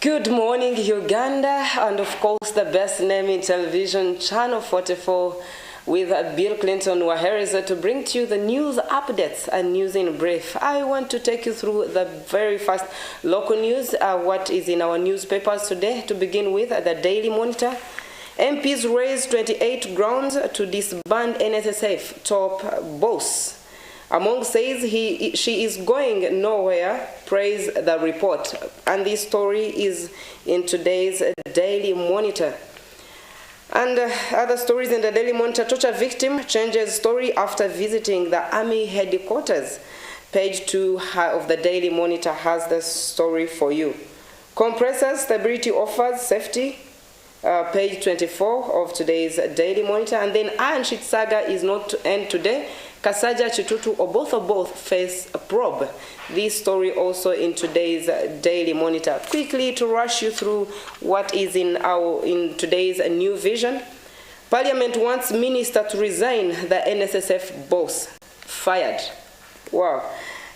Good morning, Uganda, and of course the best name in television, Channel 44, with Bill Clinton Waheriza to bring to you the news updates and news in brief. I want to take you through the very first local news, what is in our newspapers today. To begin with, the Daily Monitor. MPs raised 28 grounds to disband NSSF top boss. Among says she is going nowhere, praise the report. And this story is in today's Daily Monitor. And other stories in the Daily Monitor: torture victim changes story after visiting the army headquarters. Page 2 of the Daily Monitor has the story for you. Compressor stability offers safety. Page 24 of today's Daily Monitor. And then Iron Sheet saga is not to end today. Kasaja, Chitutu, or both face a probe. This story also in today's Daily Monitor. Quickly to rush you through what is in today's New Vision. Parliament wants minister to resign, the NSSF boss fired. Wow.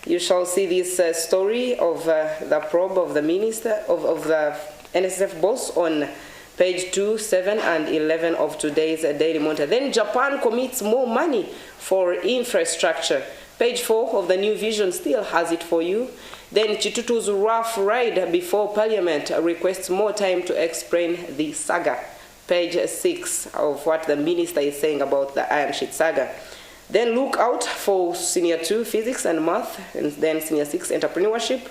You shall see this story of the probe of the minister of the NSSF boss on page 2, 7, and 11 of today's Daily Monitor. Then Japan commits more money for infrastructure. Page 4 of the New Vision still has it for you. Then Chitutu's rough ride before Parliament requests more time to explain the saga. Page 6 of what the minister is saying about the Iron Sheet saga. Then look out for Senior 2 Physics and Math, and then Senior 6 Entrepreneurship.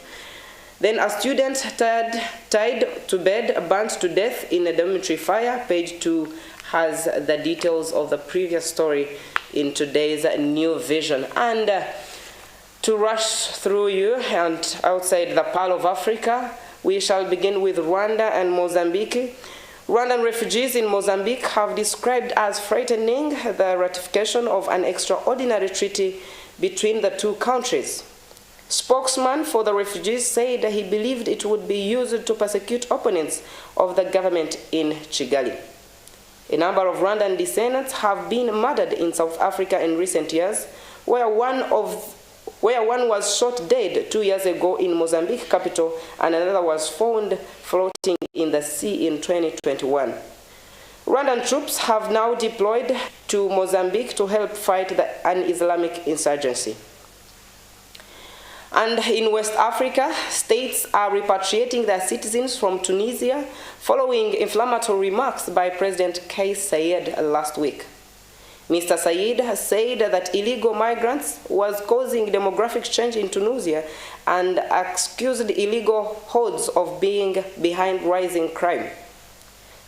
Then a student tied to bed, burnt to death in a dormitory fire. Page 2 has the details of the previous story in today's New Vision. And to rush through you and outside the Pearl of Africa, we shall begin with Rwanda and Mozambique. Rwandan refugees in Mozambique have described as frightening the ratification of an extraordinary treaty between the two countries. Spokesman for the refugees said he believed it would be used to persecute opponents of the government in Kigali. A number of Rwandan descendants have been murdered in South Africa in recent years, where one was shot dead 2 years ago in Mozambique capital, and another was found floating in the sea in 2021. Rwandan troops have now deployed to Mozambique to help fight an Islamic insurgency. And in West Africa, states are repatriating their citizens from Tunisia following inflammatory remarks by President Kais Saied last week. Mr. Saied has said that illegal migrants was causing demographic change in Tunisia and accused illegal hordes of being behind rising crime.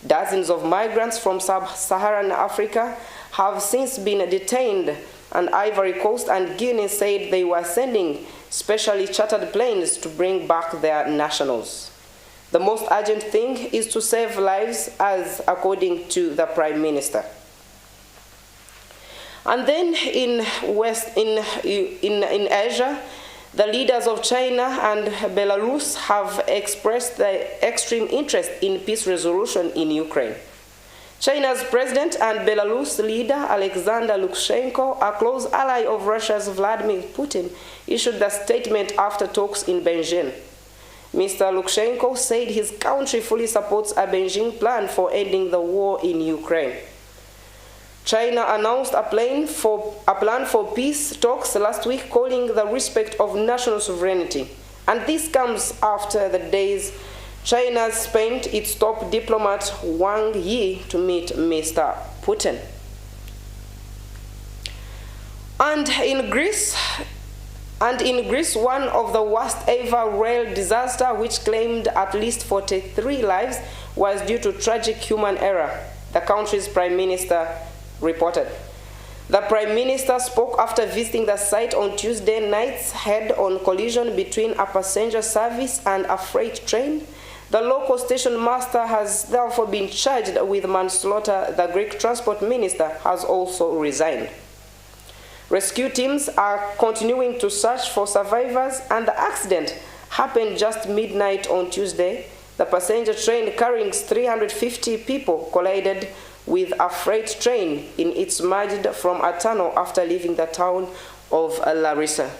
Dozens of migrants from sub-Saharan Africa have since been detained, and Ivory Coast and Guinea said they were sending specially chartered planes to bring back their nationals. The most urgent thing is to save lives, as according to the Prime Minister. And then in Asia, the leaders of China and Belarus have expressed their extreme interest in peace resolution in Ukraine. China's president and Belarus leader Alexander Lukashenko, a close ally of Russia's Vladimir Putin, issued a statement after talks in Beijing. Mr. Lukashenko said his country fully supports a Beijing plan for ending the war in Ukraine. China announced a plan for peace talks last week, calling the respect of national sovereignty. And this comes after the days China spent its top diplomat Wang Yi to meet Mr. Putin. And in Greece, one of the worst ever rail disaster, which claimed at least 43 lives, was due to tragic human error, the country's prime minister reported. The Prime Minister spoke after visiting the site on Tuesday night's head-on collision between a passenger service and a freight train. The local station master has therefore been charged with manslaughter. The Greek transport minister has also resigned. Rescue teams are continuing to search for survivors, and the accident happened just midnight on Tuesday. The passenger train carrying 350 people collided with a freight train in its merged from a tunnel after leaving the town of Larissa.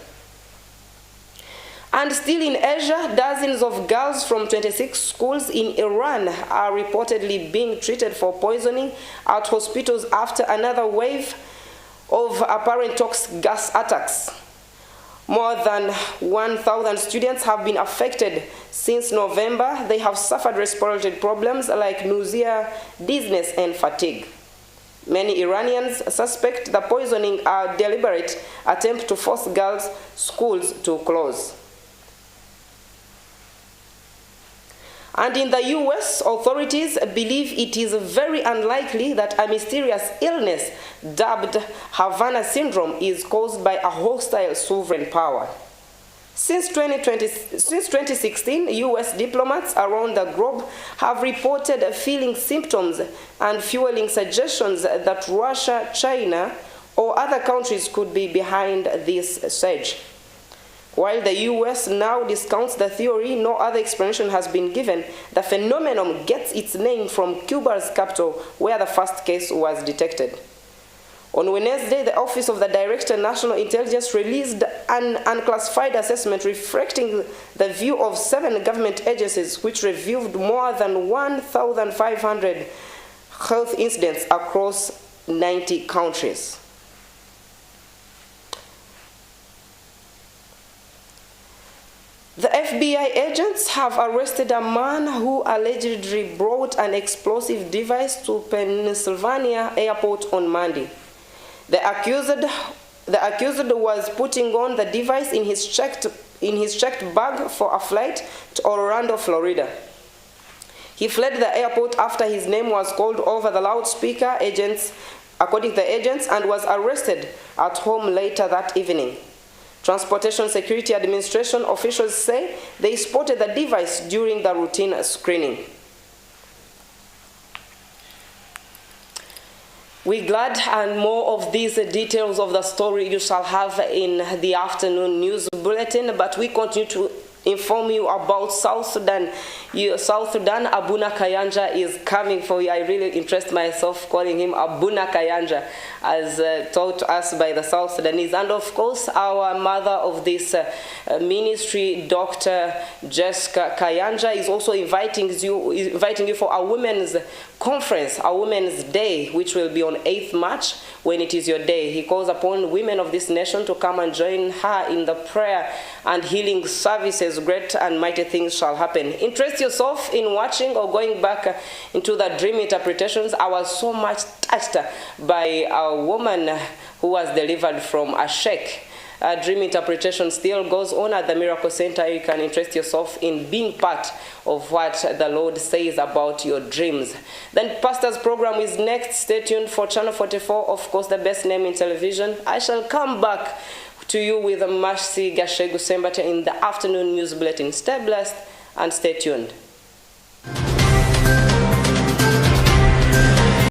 And still in Asia, dozens of girls from 26 schools in Iran are reportedly being treated for poisoning at hospitals after another wave of apparent toxic gas attacks. More than 1,000 students have been affected since November. They have suffered respiratory problems like nausea, dizziness, and fatigue. Many Iranians suspect the poisoning a deliberate attempt to force girls' schools to close. And in the US, authorities believe it is very unlikely that a mysterious illness dubbed Havana syndrome is caused by a hostile sovereign power. Since 2016, US diplomats around the globe have reported feeling symptoms and fueling suggestions that Russia, China, or other countries could be behind this surge. While the US now discounts the theory, no other explanation has been given. The phenomenon gets its name from Cuba's capital, where the first case was detected. On Wednesday, the Office of the Director of National Intelligence released an unclassified assessment reflecting the view of 7 government agencies, which reviewed more than 1,500 health incidents across 90 countries. The FBI agents have arrested a man who allegedly brought an explosive device to Pennsylvania airport on Monday. The accused was putting on the device in his checked bag for a flight to Orlando, Florida. He fled the airport after his name was called over the loudspeaker, according to the agents, and was arrested at home later that evening. Transportation Security Administration officials say they spotted the device during the routine screening. We're glad, and more of these details of the story you shall have in the afternoon news bulletin, but we continue to inform you about South Sudan. South Sudan, Abuna Kayanja is coming for you. I really interest myself calling him Abuna Kayanja, as taught to us by the South Sudanese. And of course, our mother of this ministry, Dr. Jessica Kayanja, is also inviting you for a women's conference, a Women's Day, which will be on 8th March, when it is your day. He calls upon women of this nation to come and join her in the prayer and healing services. Great and mighty things shall happen. Interest yourself in watching or going back into the dream interpretations. I was so much touched by a woman who was delivered from a sheikh. Dream interpretation still goes on at the Miracle Center. You can interest yourself in being part of what the Lord says about your dreams. Then Pastor's program is next. Stay tuned for Channel 44, of course, the best name in television. I shall come back to you with Mercy Gashegu Sembate in the afternoon news bulletin. Stay blessed and stay tuned.